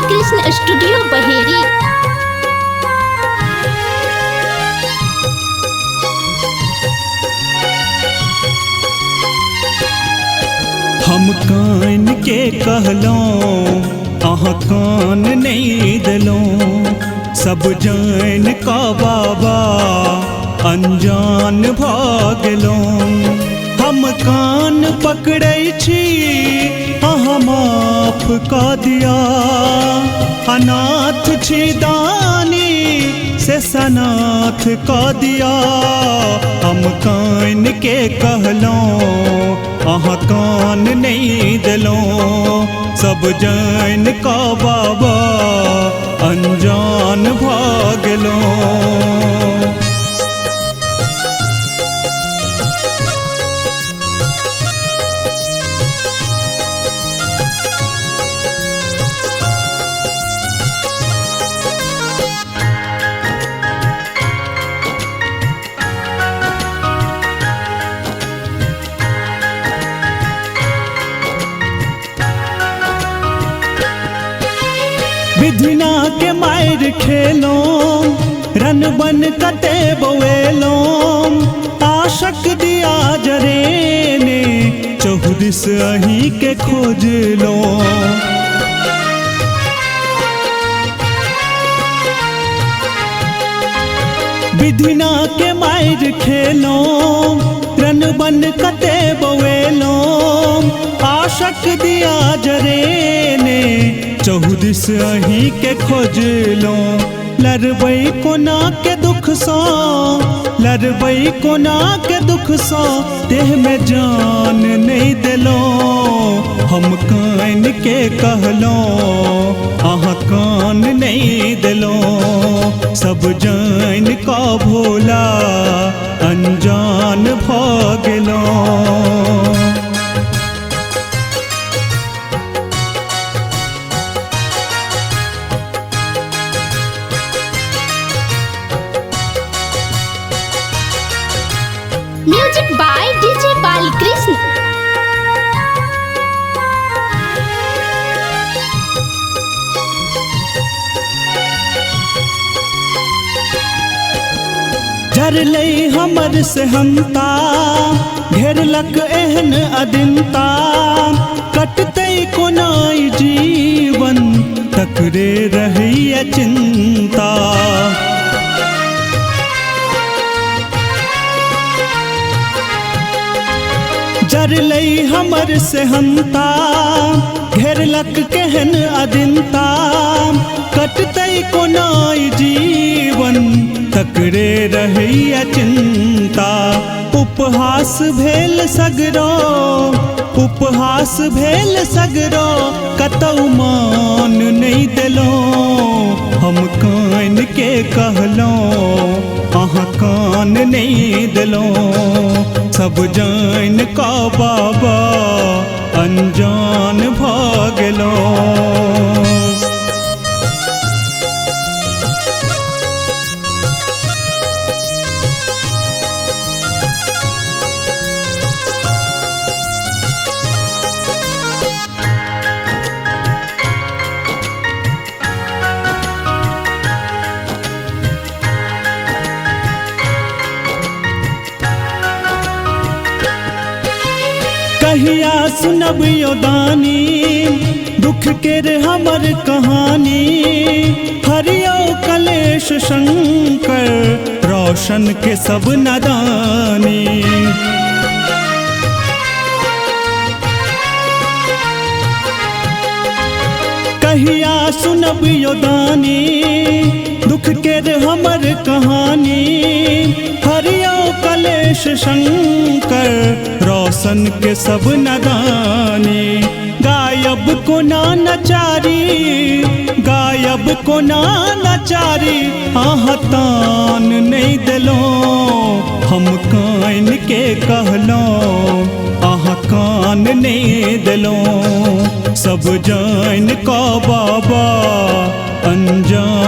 Balkrishna studio Baheri. हम कान के कहलो अहाँ कान नहीं दिलो, सब जान का बाबा अनजान भागलो। हम कान पकड़ै छी अहाँ माफ का दिया, अनाथ छी दानी से सनाथ का दिया। हम कान के कहलो अहाँ कान नहीं दिलो, सब जान का बाबा अनजान भागलो। विधिना के मायर खेलो, रन बन कते बोएलो। आशक दिया जरे ने चौहदिस अही के खोज लो। विधिना के मायर खेलो, रन बन कते बोएलो। आशक दिया जरे ने चौहदिस अही के खोज लो। लड़बई कोना के दुख सो, लड़बई कोना के दुख सो, देह में जान नहीं दिलो। हम कान के कहलो अहाँ कान नहीं दिलो, सब जान का भोला अनजान भागलो। Music by DJ Balakrishna. जरलई हमर से हमता, घेरलक एहन अदिनता। कटतई कोनाई जीवन, तकरे रही चिंता। जरलई हमर से हमता, घेरलक केहन अदिनता। कटतई कोनाई जीवन, तकरे रही चिंता। उपहास भेल सगरो, उपहास भेल सगरो, कतौ मान नहीं दिलो। हम कान के कहलो अहाँ कान नहीं दिलो, सब जान का बाबा अनजान भागलो। कहिया सुनब यो दानी, दुख केर हमर कहानी। हरियो कलेश शंकर, रोशन के सब नदानी। कहिया सुनब यो दानी, दुख केर हमर कहानी। हरियो कलेश शंकर, रोशन के सब नदानी। गायब को ना नचारी, गायब को ना नचारी, आहाँ तान नहीं दिलो। हम कान के कहलो आहाँ कान नहीं दिलो, सब जान का बाबा अनजान